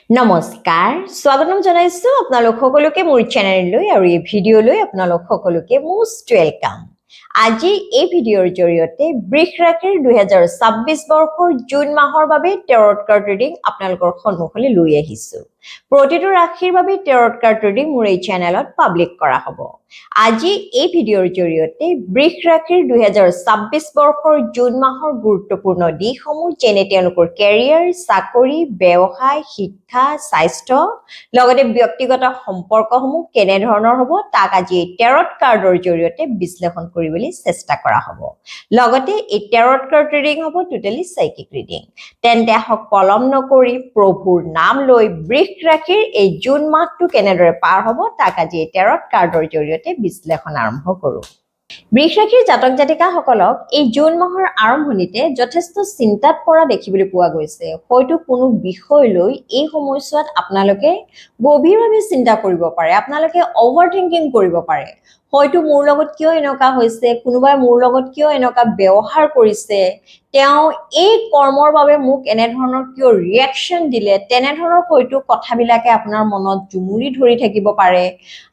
নমস্কাৰ স্বাগতম জনাইছো আপোনালোক সকলোকে মোৰ চেনেললৈ আৰু এই ভিডিঅ'লৈ আপোনালোক সকলোকে মোষ্ট ওয়েলকাম আজি এই ভিডিঅ'ৰ জৰিয়তে বৃষ ৰাশিৰ 2026 বৰ্ষৰ জুন মাহৰ বাবে টেৰট কাৰ্ড ৰিডিং আপোনালোকৰ সন্মুখলৈ লৈ আহিছো প্ৰতিটো ৰাশিৰ বাবে টেৰট কাৰ্ড ৰিডিং মোৰ এই চেনেলত পাব্লিক কৰা হ'ব আজি এই ভিডিঅ'ৰ জৰিয়তে বৃষ ৰাশিৰ 2026 বৰ্ষৰ জুন মাহৰ গুৰুত্বপূৰ্ণ দিশসমূহ যেনে তেওঁলোকৰ কেৰিয়াৰ চাকৰি ব্যৱসায় শিক্ষা স্বাস্থ্য লগতে ব্যক্তিগত সম্পৰ্কসমূহ কেনে ধৰণৰ হ'ব তাক আজি এই টেৰট কাৰ্ডৰ জৰিয়তে বিশ্লেষণ কৰিবলৈ চেষ্টা কৰা হ'ব লগতে এই টেৰট কাৰ্ড ৰিডিং হ'ব টোটালি সাইকিক ৰিডিং তেন্তে হক পলম নকৰি প্ৰভুৰ নাম লৈ বৃষ ৰাশিৰ এই জুন মাহটো কেনেদৰে পাৰ হ'ব তাক আজি এই টেৰট কাৰ্ডৰ জৰিয়তে বিশ্লেষণ আৰম্ভ কৰো বৃষ ৰাশিৰ জাতক জাতিকাসকলক এই জুন মাহৰ আৰম্ভণিতে যথেষ্ট চিন্তাত পৰা দেখিবলৈ পোৱা গৈছে হয়তো কোনো বিষয় লৈ এই সময়ছোৱাত আপোনালোকে গভীৰভাৱে চিন্তা কৰিব পাৰে আপোনালোকে অভাৰথিংকিং কৰিব পাৰে হয়তো মোৰ লগত কিয় এনেকা হৈছে কোনোবাই মোৰ লগত কিয় এনেকা ব্যৱহাৰ কৰিছে তেওঁ এই কৰ্মৰ বাবে মোক এনে ধৰণৰ কিয় ৰিঅ্যাকশন দিলে তেনে ধৰণৰ হয়তো কথাবিলাকে আপোনাৰ মনত জুমুৰি ধৰি থাকিব পাৰে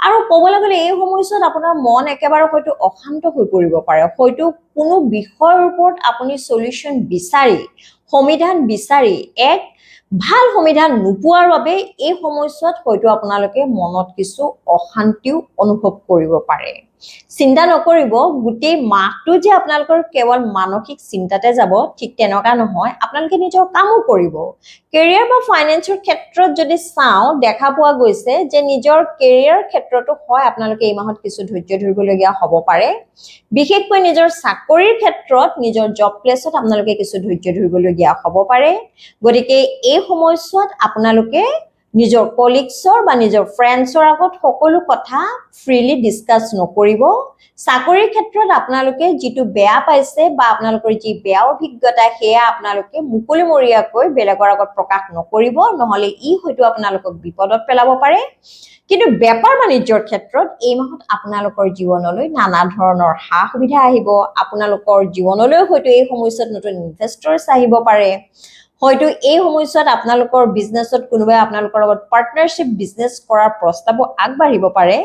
আৰু ক'বলৈ গ'লে এই সময়ছোৱাত আপোনাৰ মন একেবাৰে হয়তো অশান্ত হৈ পৰিব পাৰে হয়তো কোনো বিষয়ৰ ওপৰত আপুনি সলিউশন বিচাৰি সমাধান বিচাৰি এক ভাল সমাধান নোপোৱাৰ বাবে এই সময়ছোৱাত হয়তো আপোনালোকে মনত কিছু অশান্তিও অনুভৱ কৰিব পাৰে চিন্তা নকৰিব গুটেই মাহটো যে আপোনালোকৰ কেৱল মানসিক চিন্তাতে যাব ঠিক তেনেকা নহয় আপোনালোকে নিজৰ কামো কৰিব কেৰিয়াৰ বা ফাইনান্সৰ ক্ষেত্ৰত যদি চাও দেখা পোৱা গৈছে যে নিজৰ কেৰিয়াৰ ক্ষেত্ৰটো হয় আপোনালোকে এই মাহত কিছু ধৈৰ্য ধৰিবলগীয়া হ'ব পাৰে বিশেষকৈ নিজৰ চাকৰিৰ ক্ষেত্ৰত নিজৰ জব প্লেছত আপোনালোকে কিছু ধৈৰ্য ধৰিবলগীয়া হ'ব পাৰে গতিকে এই সময়ছোৱাত আপোনালোকে নিজৰ কলিগছৰ বা নিজৰ ফ্ৰেণ্ডছৰ আগত সকলো কথা ফ্ৰীলি ডিসকাস নকৰিব চাকৰিৰ ক্ষেত্ৰত আপোনালোকে যেটো বেয়া পাইছে বা আপোনালোকৰ যি বেয়া অভিজ্ঞতা হেয়া আপোনালোকে মুকলিমৰিয়াকৈ বেলেগৰ আগত প্ৰকাশ নকৰিব নহলে ই হয়তো আপোনালোকক বিপদত পেলাব পাৰে কিন্তু বেপাৰ বাণিজ্যৰ ক্ষেত্ৰত এই মাহত আপোনালোকৰ জীৱনলৈ নানা ধৰণৰ হা সুবিধা আহিব আপোনালোকৰ জীৱনলৈ হয়তো এই সময়ছোৱাত নতুন ইনভেষ্টৰ্ছ আহিব পাৰে হয়তো এই সময়ছোৱাত আপোনালোকৰ বিজনেছত কোনোবাই আপোনালোকৰ লগত পাৰ্টনাৰশ্বিপ বিজনেছ কৰাৰ প্ৰস্তাৱ আগবাঢ়িব পাৰে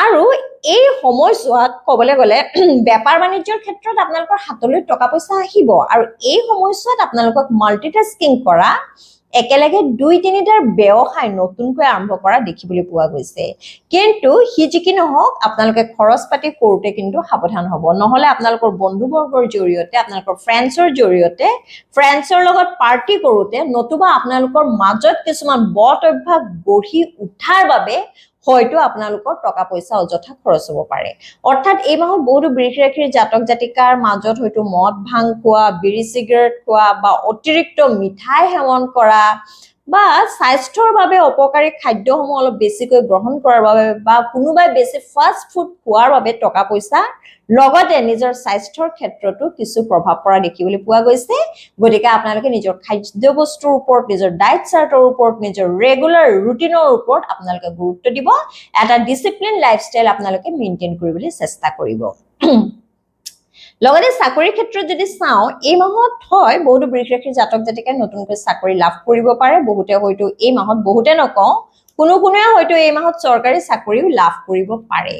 আৰু এই সময়ছোৱাত ক'বলৈ গ'লে বেপাৰ বাণিজ্যৰ ক্ষেত্ৰত আপোনালোকৰ হাতলৈ টকা পইচা আহিব আৰু এই সময়ছোৱাত আপোনালোকক মাল্টিটাস্কিং কৰা একেলগে 2-3টাৰ ব্যৱসায় নতুনকৈ আৰম্ভ কৰা দেখিবলৈ পোৱা গৈছে কিন্তু হি যিকি নহওক আপোনালোকে খৰচ পাতি কৰোতে কিন্তু সাৱধান হ'ব নহলে আপোনালোকৰ বন্ধুবৰ্গৰ জৰিয়তে আপোনালোকৰ ফ্ৰেণ্ডছৰ জৰিয়তে ফ্ৰেণ্ডছৰ লগত পাৰ্টি কৰোতে নতুবা আপোনালোকৰ মাজত কিছুমান বদ অভ্যাস গঢ়ি উঠাৰ বাবে হয়তো আপোনালোকৰ টকা পইচা অযথা খৰচ হ'ব পাৰে অৰ্থাৎ এই মাহত বহুতো বৃষ ৰাশিৰ জাতক জাতিকাৰ মাজত হয়তো মদ ভাং খোৱা বিড়ি সিগাৰেট খোৱা বা অতিৰিক্ত মিঠাই সেৱন কৰা বা স্বাস্থ্যৰ বাবে অপকাৰী খাদ্যসমূহ অলপ বেছিকৈ গ্ৰহণ কৰাৰ বাবে বা কোনোবাই বেছি ফাষ্ট ফুড খোৱাৰ বাবে টকা পইচা লগতে নিজৰ স্বাস্থ্যৰ ক্ষেত্ৰতো কিছু প্ৰভাৱ পৰা দেখিবলৈ পোৱা গৈছে গতিকে আপোনালোকে নিজৰ খাদ্য বস্তুৰ ওপৰত নিজৰ ডায়েট চাৰ্টৰ ওপৰত নিজৰ ৰেগুলাৰ ৰুটিনৰ ওপৰত আপোনালোকে গুৰুত্ব দিব এটা ডিসিপ্লিন লাইফষ্টাইল আপোনালোকে মেইনটেইন কৰিবলৈ চেষ্টা কৰিব লগতে চাকৰিৰ ক্ষেত্ৰত যদি চাও এই মাহত হয় বহুতো বৃষ ৰাশিৰ জাতক জাতিকাই নতুনকৈ চাকৰি লাভ কৰিব পাৰে বহুতে হয়তো এই মাহত বহুতে নকওঁ কোনো হয়তো এই মাহত চৰকাৰী চাকৰিও লাভ কৰিব পাৰে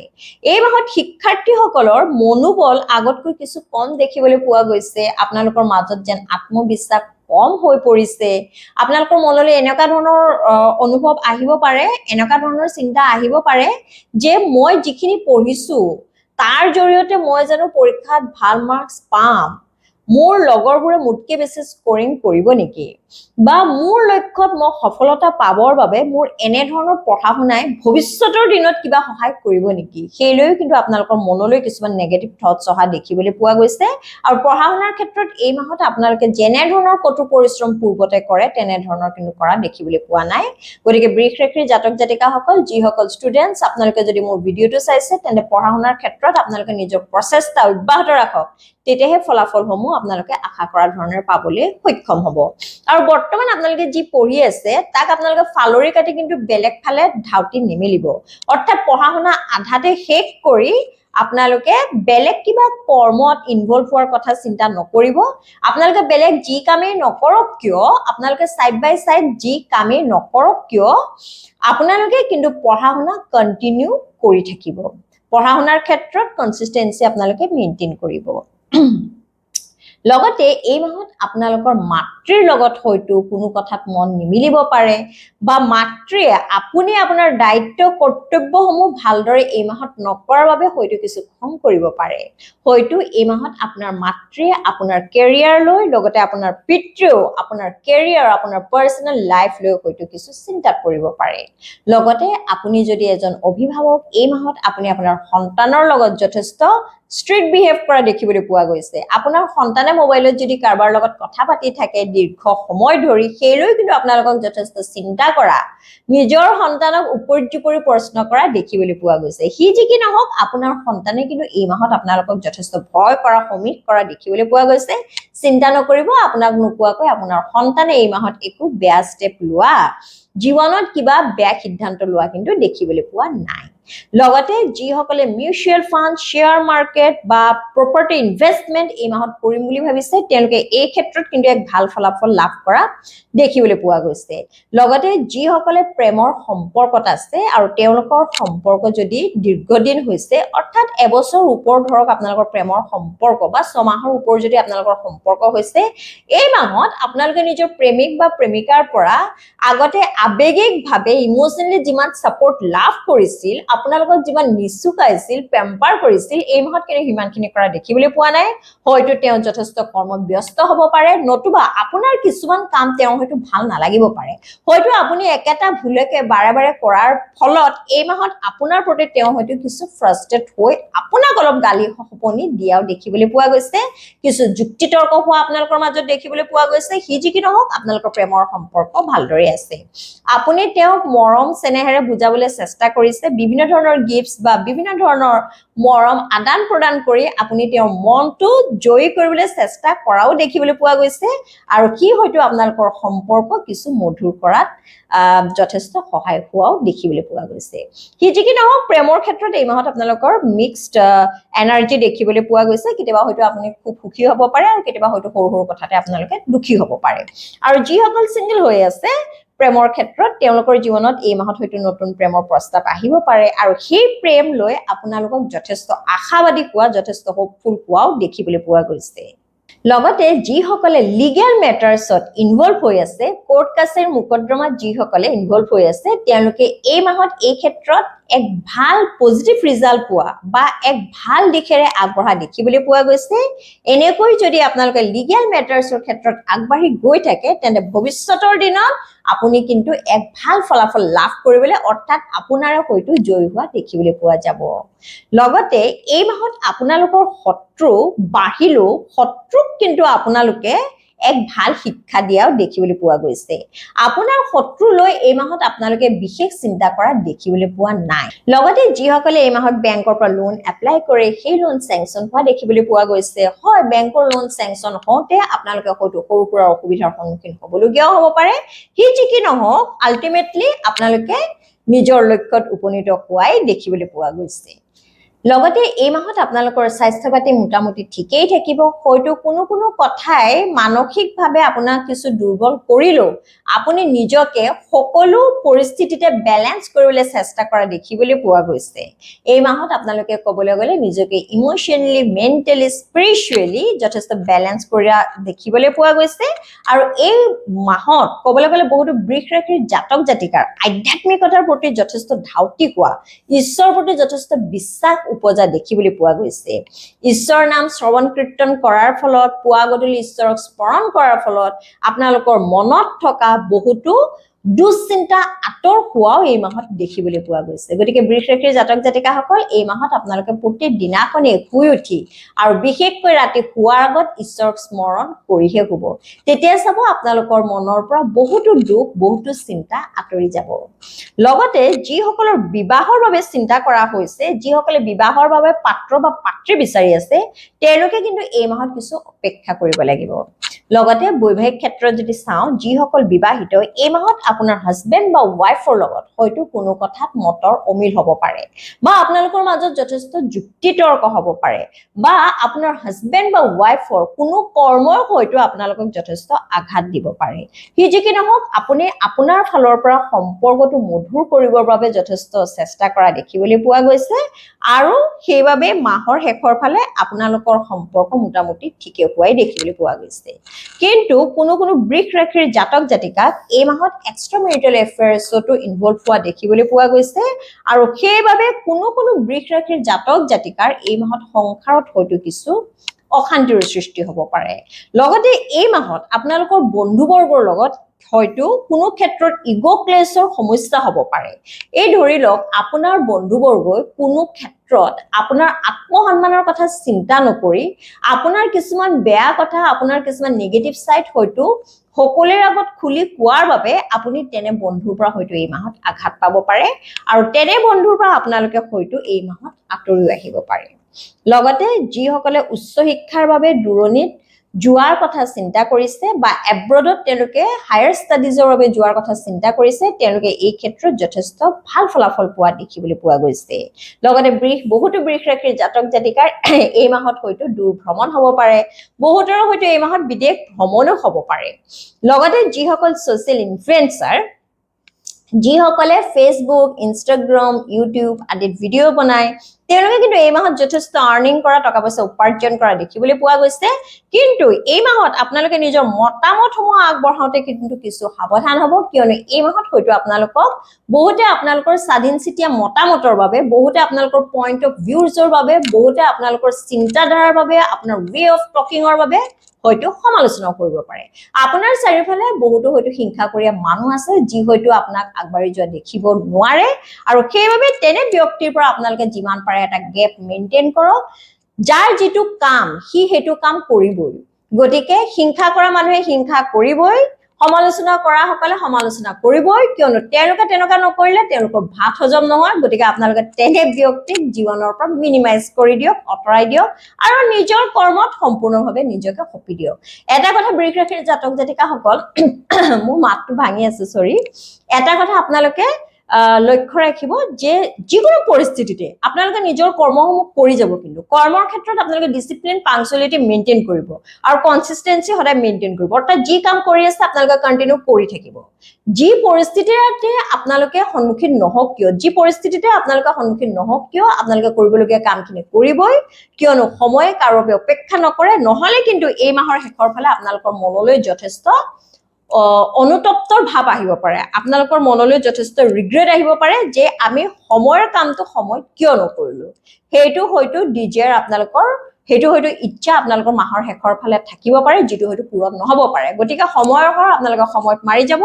এই মাহত শিক্ষাৰ্থীসকলৰ মনোবল আগতকৈ কিছু কম দেখিবলৈ পোৱা গৈছে আপোনালোকৰ মাজত যেন আত্মবিশ্বাস কম হৈ পৰিছে আপোনালোকৰ মনলৈ এনেকা ধৰণৰ অনুভৱ আহিব পাৰে এনেকা ধৰণৰ চিন্তা আহিব পাৰে যে মই যিখিনি পঢ়িছো তাৰ জৰিয়তে মই জানো পৰীক্ষাত ভাল মাৰ্কস পাম মোৰ লগৰবোৰে মুটকে বেছি স্কোৰিং কৰিব নেকি বা মোৰ লক্ষ্যত মই সফলতা পাবৰ বাবে মোৰ এনে ধৰণৰ পঢ়াশুনাই ভৱিষ্যতৰ দিনত কিবা সহায় কৰিব নেকি হেলৈও কিন্তু আপোনালোকৰ মনলৈ কিছুমান নেগেটিভ থটছ অহা দেখিবলৈ পোৱা গৈছে আৰু পঢ়াশুনাৰ ক্ষেত্ৰত এই মাহত আপোনালোকে যেনে ধৰণৰ কঠোৰ পৰিশ্ৰম পূৰ্বতে কৰে তেনে ধৰণৰ কিন্তু কৰা দেখিবলৈ পোৱা নাই গতিকে বৃষ ৰাশিৰ জাতক জাতিকাসকল যিসকল ষ্টুডেন্টছ আপোনালোকে যদি মোৰ ভিডিঅটো চাইছে তেন্তে পঢ়াশুনাৰ ক্ষেত্ৰত আপোনালোকে নিজৰ প্ৰচেষ্টা অব্যাহত ৰাখক তেতিয়াহে ফলাফলসমূহ আপোনালোকে আশা কৰা ধৰণৰ পাবলৈ সক্ষম হ'ব আৰু বৰ্তমান আপোনালোকে যি পঢ়ি আছে তাক আপোনালোকে ফালৰি কাটি কিন্তু বেলেগ ফালে ধাউতি নিমিলিব অৰ্থাৎ পঢ়াশুনা আধাতে শেষ কৰি আপোনালোকে বেলেগ কিবা কৰ্মত ইনভলভ হোৱাৰ কথা চিন্তা নকৰিব আপোনালোকে বেলেগ যি কামেই নকৰক কিয় আপোনালোকে সাইড বাই সাইড যি কামেই নকৰক কিয় আপোনালোকে কিন্তু পঢ়া শুনা কন্টিনিউ কৰি থাকিব পঢ়া শুনাৰ ক্ষেত্ৰত কনসিস্টেন্সি আপোনালোকে মেইনটেইন কৰিব লগতে এই মাহত আপোনালোকৰ মাতৃৰ লগত হয়তো কোনো কথাত মন নিমিলিব পাৰে বা মাতৃয়ে আপুনি আপোনাৰ দায়িত্ব কৰ্তব্যসমূহ ভালদৰে এই মাহত নকৰাৰ বাবে হয়তো কিছু খং কৰিব পাৰে হয়তো এই মাহত আপোনাৰ মাতৃয়ে আপোনাৰ কেৰিয়াৰ লৈ লগতে আপোনাৰ পিতৃও আপোনাৰ কেৰিয়াৰ আপোনাৰ পাৰ্সোনাল লাইফ লৈ হয়তো কিছু চিন্তা কৰিব পাৰে লগতে আপুনি যদি এজন অভিভাৱক এই মাহত আপুনি আপোনাৰ সন্তানৰ লগত যথেষ্ট স্ট্ৰিট বিহেভ কৰা দেখিবলৈ পোৱা গৈছে আপোনাৰ সন্তানে মোবাইলত যদি কাৰবাৰ লগত কথা পাতি থাকে দীৰ্ঘ সময় ধৰি সেইলৈ কিন্তু আপোনালোকক যথেষ্ট চিন্তা কৰা নিজৰ সন্তানক উপৰ্যুপৰি প্ৰশ্ন কৰা দেখিবলৈ পোৱা গৈছে হি যি কি নহওক আপোনাৰ সন্তানে কিন্তু এই মাহত আপোনালোকক যথেষ্ট ভয় কৰা সমীহ কৰা দেখিবলৈ পোৱা গৈছে চিন্তা নকৰিব আপোনাক নোকোৱাকৈ আপোনাৰ সন্তানে এই মাহত একো বেয়া ষ্টেপ লোৱা জীৱনত কিবা বেয়া সিদ্ধান্ত লোৱা কিন্তু দেখিবলৈ পোৱা নাই লগতে যিসকলে মিউচুৱেল ফান্ড শেয়াৰ মাৰ্কেট বা প্ৰপাৰ্টি ইনভেষ্টমেন্ট এই মাহত কৰিম বুলি ভাবিছে তেওঁলোকে এই ক্ষেত্ৰত কিন্তু এক ভাল ফলাফল লাভ কৰা দেখিবলৈ পোৱা গৈছে লগতে যিসকলে প্ৰেমৰ সম্পৰ্কত আছে আৰু তেওঁলোকৰ সম্পৰ্ক যদি দীৰ্ঘদিন হৈছে অৰ্থাৎ এবছৰ ওপৰ ধৰক আপোনালোকৰ প্ৰেমৰ সম্পৰ্ক বা 6 মাহৰ ওপৰ যদি আপোনালোকৰ সম্পৰ্ক হৈছে এই মাহত আপোনালোকে নিজৰ প্ৰেমিক বা প্ৰেমিকাৰ পৰা আগতে আবেগিকভাৱে ইমোশনালি যিমান সাপোৰ্ট লাভ কৰিছিল আপোনালোকক যিমান নিচুকাইছিল পেম্পাৰ কৰিছিল এই মাহত কিন্তু হিমানখিনি কৰা দেখিবলৈ পোৱা নাই হয়তো তেওঁ যথেষ্ট কৰ্মব্যস্ত হ'ব পাৰে নতুবা আপোনাৰ কিছুমান কাম তেওঁ হয়তো ভাল নালাগিব পাৰে হয়তো আপুনি একেটা ভুলকে বাৰে বাৰে কৰাৰ ফলত এই মাহত আপোনাৰ প্ৰতি তেওঁ হয়তো কিছু ফ্ৰাষ্ট্ৰেট হৈ আপোনাক অলপ গালি খপনি দিয়াও দেখিবলৈ পোৱা গৈছে কিছু যুক্তিতৰ্ক হোৱা আপোনালোকৰ মাজত দেখিবলৈ পোৱা গৈছে হি যি কি নহওক আপোনালোকৰ প্ৰেমৰ সম্পৰ্ক ভালদৰে আছে আপুনি তেওঁক মৰম চেনেহেৰে বুজাবলৈ চেষ্টা কৰিছে বিভিন্ন ধৰণৰ গিফটস বা বিভিন্ন ধৰণৰ মৰম আদান প্ৰদান কৰি আপুনি তেওঁৰ মনটো জয় কৰিবলৈ চেষ্টা কৰাও দেখিবলৈ পোৱা গৈছে আৰু কি হয়তো আপোনালোকৰ সম্পৰ্ক কিছু মধুৰ কৰাত যথেষ্ট সহায় হোৱাও দেখিবলৈ পোৱা গৈছে কি যি কি নহওক প্ৰেমৰ ক্ষেত্ৰত এই মাহত আপোনালোকৰ মিক্সড এনাৰ্জি দেখিবলৈ পোৱা গৈছে কেতিয়াবা হয়তো আপুনি খুব সুখী হ'ব পাৰে আৰু কেতিয়াবা হয়তো সৰু সৰু কথাতে আপোনালোকে দুখী হ'ব পাৰে আৰু যিসকল সিঙ্গেল হৈ আছে প্ৰেমৰ ক্ষেত্ৰত তেওঁলোকৰ জীৱনত এই মাহত হয়তো নতুন প্ৰেমৰ প্ৰস্তাৱ আহিব পাৰে আৰু সেই প্ৰেম লৈ আপোনালোকক যথেষ্ট আশাবাদী হোৱা যথেষ্ট হোপফুল হোৱাও দেখিবলৈ পোৱা গৈছে লগতে যিসকলে লিগেল মেটাৰ্ছত ইনভলভ হৈ আছে কোৰ্ট কাছাৰী মুকদ্দমাত যিসকলে ইনভলভ হৈ আছে তেওঁলোকে এই মাহত এই ক্ষেত্ৰত এক ভাল পজিটিভ ৰিজাল্ট পোৱা বা এক ভাল দিশেৰে আগবঢ়া দেখিবলৈ পোৱা গৈছে এনেকৈ যদি আপোনালোকে লিগেল মেটাৰ্ছৰ ক্ষেত্ৰত আগবাঢ়ি গৈ থাকে তেন্তে ভৱিষ্যতৰ দিনত আপুনি কিন্তু এক ভাল ফলাফল লাভ কৰিবলৈ অৰ্থাৎ আপোনাৰে হয়তো জয় হোৱা দেখিবলৈ পোৱা যাব লগতে এই মাহত আপোনালোকৰ শত্ৰু বাঢ়িলেও শত্ৰুক কিন্তু আপোনালোকে এক ভাল শিক্ষা দিয়াও দেখিবলৈ পোৱা গৈছে আপোনাৰ শত্ৰু লৈ এই মাহত আপোনালোকে বিশেষ চিন্তা কৰা দেখিবলৈ পোৱা নাই লগতে যিসকলে এই মাহত বেংকৰ পৰা লোন এপ্লাই কৰে সেই লোন স্যাংচন হোৱা দেখিবলৈ পোৱা গৈছে হয় বেংকৰ লোন স্যাংচন হওঁতে আপোনালোকে হয়তো সৰু সুৰা অসুবিধাৰ সন্মুখীন হ'বলগীয়া হ'ব পাৰে কি যি কি নহওক আলটিমেটলি আপোনালোকে নিজৰ লক্ষ্যত উপনীত হোৱাই দেখিবলৈ পোৱা গৈছে লগতে এই মাহত আপোনালোকৰ স্বাস্থ্য পাতি মোটামুটি ঠিকই থাকিব হয়তো কোনো কোনো কথাই মানসিকভাৱে আপোনাক কিছু দুৰ্বল কৰিলেও আপুনি নিজকে সকলো পৰিস্থিতিতে বেলেন্স কৰিবলৈ চেষ্টা কৰা দেখিবলৈ পোৱা গৈছে এই মাহত আপোনালোকে ক'বলৈ গ'লে নিজকে ইমোশনালি মেন্টালি স্পিৰিচুৱেলি যথেষ্ট বেলেন্স কৰা দেখিবলৈ পোৱা গৈছে আৰু এই মাহত ক'বলৈ গ'লে বহুতো বৃষ ৰাশিৰ জাতক জাতিকাৰ আধ্যাত্মিকতাৰ প্ৰতি যথেষ্ট ধাউতি হোৱা ঈশ্বৰৰ প্ৰতি যথেষ্ট বিশ্বাস উপজা দেখিবলৈ পোৱা গৈছে ঈশ্বৰৰ নাম শ্ৰৱণ কীৰ্তন কৰাৰ ফলত পুৱা গধূলি ঈশ্বৰক স্মৰণ কৰাৰ ফলত আপোনালোকৰ মনত থকা বহুতো দুশ্চিন্তা আঁতৰ হোৱাও এই মাহত দেখিবলৈ পোৱা গৈছে গতিকে বৃষ ৰাশিৰ জাতক জাতিকাসকল এই মাহত আপোনালোকে প্ৰতিদিনাখনে শুই উঠি আৰু বিশেষকৈ ৰাতি শুৱাৰ আগত ঈশ্বৰক স্মৰণ কৰিহে শুব তেতিয়া চাব আপোনালোকৰ মনৰ পৰা বহুতো দুখ বহুতো চিন্তা আঁতৰি যাব লগতে যিসকলৰ বিবাহৰ বাবে চিন্তা কৰা হৈছে যিসকলে বিবাহৰ বাবে পাত্ৰ বা পাত্ৰী বিচাৰি আছে তেওঁলোকে কিন্তু এই মাহত কিছু অপেক্ষা কৰিব লাগিব লগতে বৈবাহিক ক্ষেত্ৰত যদি চাওঁ যিসকল বিবাহিত এই মাহত আপোনাৰ হাজবেণ্ড বা ৱাইফৰ লগত হয়তো কোনো কথাত মতৰ অমিল হ'ব পাৰে বা আপোনালোকৰ মাজত যথেষ্ট যুক্তিতৰ্ক হ'ব পাৰে বা আপোনাৰ হাজবেণ্ড বা ৱাইফৰ কোনো কৰ্মই হয়তো আপোনালোকক যথেষ্ট আঘাত দিব পাৰে সি যি কি নহওক আপুনি আপোনাৰ ফালৰ পৰা সম্পৰ্কটো মধুৰ কৰিবৰ বাবে যথেষ্ট চেষ্টা কৰা দেখিবলৈ পোৱা গৈছে আৰু সেইবাবে মাহৰ শেষৰ ফালে আপোনালোকৰ সম্পৰ্ক মোটামুটি ঠিকে হোৱাই দেখিবলৈ পোৱা গৈছে কিন্তু কোনো বৃষ ৰাশিৰ জাতক জাতিকাক এই মাহত এক্সট্ৰা মেৰিটেল এফেয়াৰ্ছতো ইনভলভ হোৱা দেখিবলৈ পোৱা গৈছে আৰু সেইবাবে কোনো বৃষ ৰাশিৰ জাতক জাতিকাৰ এই মাহত সংসাৰত হয়তো কিছু অশান্তিৰ সৃষ্টি হ'ব পাৰে লগতে এই মাহত আপোনালোকৰ বন্ধুবৰ্গৰ লগত হয়তো কোনো ক্ষেত্ৰত ইগো ক্লেশৰ সমস্যা হ'ব পাৰে এই ধৰি লওক আপোনাৰ বন্ধুবৰ্গই কোনো ক্ষেত্ৰত আপোনাৰ আত্মসন্মানৰ কথা চিন্তা নকৰি আপোনাৰ কিছুমান বেয়া কথা আপোনাৰ কিছুমান নেগেটিভ সাইড হয়তো সকলোৰে আগত খুলি কোৱাৰ বাবে আপুনি তেনে বন্ধুৰ পৰা হয়তো এই মাহত আঘাত পাব পাৰে আৰু তেনে বন্ধুৰ পৰা আপোনালোকে হয়তো এই মাহত আঁতৰি আহিব পাৰে লগতে যিসকলে উচ্চ শিক্ষাৰ বাবে দূৰণিত যোৱাৰ কথা চিন্তা কৰিছে বা এব্ৰডত তেওঁলোকে হায়াৰ ষ্টাডিজৰ বাবে যোৱাৰ কথা চিন্তা কৰিছে তেওঁলোকে এই ক্ষেত্ৰত যথেষ্ট ভাল ফলাফল পোৱা দেখিবলৈ পোৱা গৈছে লগতে বহুতো বৃষ ৰাশিৰ জাতক জাতিকাৰ এই মাহত হয়তো দূৰ ভ্ৰমণ হ'ব পাৰে বহুতৰ হয়তো এই মাহত বিদেশ ভ্ৰমণো হ'ব পাৰে লগতে যিসকল ছ'চিয়েল ইনফ্লুৱেঞ্চাৰ যিসকলে ফেচবুক ইনষ্টাগ্ৰাম ইউটিউব আদিত ভিডিঅ' বনায় তেওঁলোকে কিন্তু এই মাহত যথেষ্ট আৰ্নিং কৰা টকা পইচা উপাৰ্জন কৰা দেখিবলৈ পোৱা গৈছে কিন্তু এই মাহত আপোনালোকে নিজৰ মতামতসমূহ আগবঢ়াওঁতে কিন্তু কিছু সাৱধান হ'ব কিয়নো এই মাহত হয়তো আপোনালোকক বহুতে আপোনালোকৰ স্বাধীনচিতীয়া মতামতৰ বাবে বহুতে আপোনালোকৰ পইণ্ট অফ ভিউজৰ বাবে বহুতে আপোনালোকৰ চিন্তাধাৰাৰ বাবে আপোনাৰ ৱে অফ টকিঙৰ বাবে হয়তো সমালোচনা কৰিব পাৰে আপোনাৰ চাৰিওফালে বহুতো হয়তো হিংসা কৰিয়া মানুহ আছে যি হয়তো আপোনাক আগবাঢ়ি যোৱা দেখিব নোৱাৰে আৰু সেইবাবে তেনে ব্যক্তিৰ পৰা আপোনালোকে যিমান পাৰে এটা গেপ মেইনটেইন কৰক যাৰ যিটো কাম সি হেতু কাম কৰিবই গতিকে হিংসা কৰা মানুহে হিংসা কৰিবই সমালোচনা কৰা সকলে সমালোচনা কৰিবই কিয়নো তেওঁলোকে তেনেকুৱা নকৰিলে তেওঁলোকৰ ভাত হজম নহয় গতিকে আপোনালোকে তেনে ব্যক্তিক জীৱনৰ পৰা মিনিমাইজ কৰি দিয়ক অতৰাই দিয়ক আৰু নিজৰ কৰ্মত সম্পূৰ্ণভাৱে নিজকে সঁপি দিয়ক এটা কথা বৃষ ৰাশিৰ জাতক জাতিকাসকল মোৰ মাতটো ভাঙি আছে সৰি এটা কথা আপোনালোকে লক্ষ্য ৰাখিব যে যিকোনো পৰিস্থিতিতে আপোনালোকে নিজৰ কৰ্মসমূহ কৰি যাব কিন্তু কৰ্মৰ ক্ষেত্ৰত আপোনালোকে ডিসিপ্লিন পাংচুৱেলিটি মেইনটেইন কৰিব আৰু কনসিস্টেন্সি সদায় মেইনটেইন কৰিব অৰ্থাৎ যি কাম কৰি আছে আপোনালোকে কন্টিনিউ কৰি থাকিব যি পৰিস্থিতিতে আপোনালোকে সন্মুখীন নহওক কিয় যি পৰিস্থিতিতে আপোনালোকে সন্মুখীন নহওক কিয় আপোনালোকে কৰিবলগীয়া কামখিনি কৰিবই কিয়নো সময় কাৰো বাবে অপেক্ষা নকৰে নহলে কিন্তু এই মাহৰ শেষৰ ফালে আপোনালোকৰ মনলৈ যথেষ্ট অনুতপ্তৰ ভাৱ আহিব পাৰে আপোনালোকৰ মনলৈ যথেষ্ট ৰিগ্ৰেট আহিব পাৰে যে আমি সময়ৰ কামটো সময় কিয় নকৰিলো হেতু হয়তো ডিজেৰ আপোনালোকৰ হেতু হয়তো ইচ্ছা আপোনালোকৰ মাহৰ শেষৰ ফালে থাকিব পাৰে যেটো হয়তো পূৰণ নহব পাৰে গতিকে সময়ৰ হৰ আপোনালোকে সময়ত মাৰি যাব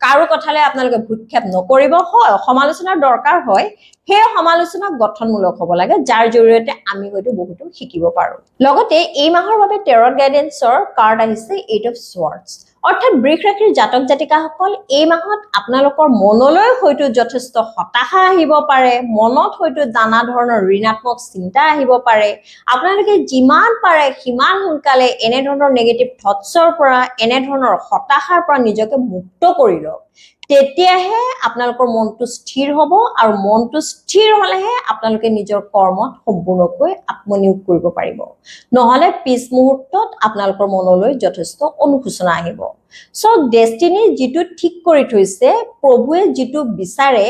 কাৰো কথালে আপোনালোকে ভুক্ষেপ নকৰিব হয় সমালোচনাৰ দৰকাৰ হয় হে সমালোচনা গঠনমূলক হ'ব লাগে যাৰ জৰিয়তে আমি হয়তো বহুতো শিকিব পাৰো লগতে এই মাহৰ বাবে টেৰট গাইডেন্সৰ কাৰ্ড আহিছে 8 অফ সোৱাৰ্ডছ অৰ্থাৎ বৃষ ৰাশিৰ জাতক জাতিকাসকল এই মাহত আপোনালোকৰ মনলৈ হয়তো যথেষ্ট হতাশা আহিব পাৰে মনত হয়তো নানা ধৰণৰ ঋণাত্মক চিন্তা আহিব পাৰে আপোনালোকে যিমান পাৰে সিমান সোনকালে এনে ধৰণৰ নেগেটিভ থটছৰ পৰা এনে ধৰণৰ হতাশাৰ পৰা নিজকে মুক্ত কৰি লওক তেতিয়াহে আপোনালোকৰ মনটো স্থিৰ হ'ব আৰু মনটো স্থিৰ হলেহে আপোনালোকে নিজৰ কৰ্মত সম্পূৰ্ণকৈ আত্মনিয়োগ কৰিব পাৰিব নহলে পিছ মুহূৰ্তত আপোনালোকৰ মনলৈ যথেষ্ট অনুশোচনা আহিব সো ডেষ্টিনি যেটো ঠিক কৰি থৈছে প্ৰভুৱে যেটো বিচাৰে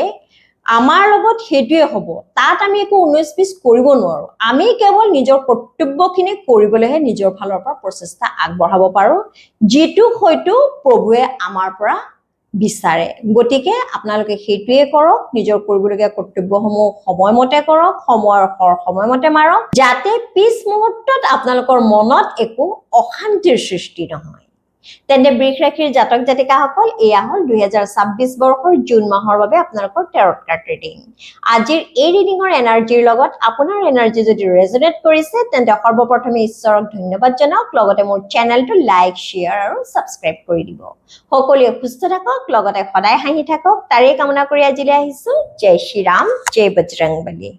আমাৰ লগত হেতুৱে হ'ব তাত আমি একো 19-20 কৰিব নোৱাৰো আমি কেৱল নিজৰ কৰ্তব্যখিনি কৰিবলৈহে নিজৰ ফালৰ পৰা প্ৰচেষ্টা আগবঢ়াব পাৰো যেটো হয়তো প্ৰভুৱে আমাৰ পৰা বিচাৰে গতিকে আপোনালোকে হেতুৱে কৰক নিজৰ কৰিবলগীয়া কৰ্তব্যসমূহ সময়মতে কৰক সময়ৰ সময়মতে মাৰক যাতে পিছ মুহূৰ্তত আপোনালোকৰ মনত একো অশান্তিৰ সৃষ্টি নহয় তেন্তে বৃষ ৰাশিৰ জাতক জাতিকাসকল এয়া হল 2026 বৰ্ষৰ জুন মাহৰ বাবে আপোনালোকৰ টেৰট কাৰ্ড ৰিডিং আজিৰ এই ৰিডিংৰ এনাৰ্জিৰ লগত আপোনাৰ এনাৰ্জি যদি ৰেজনেট কৰিছে তেন্তে সৰ্বপ্ৰথমে ঈশ্বৰক ধন্যবাদ জনাওক লগতে মোৰ চেনেলটো লাইক শেয়াৰ আৰু সাবস্ক্ৰাইব কৰি দিব সকলোৱে সুস্থ থাকক লগতে সদায় হাঁহি থাকক তাৰে কামনা কৰি আজিলৈ আহিছো জয় শ্ৰী ৰাম জয় বজৰংবলী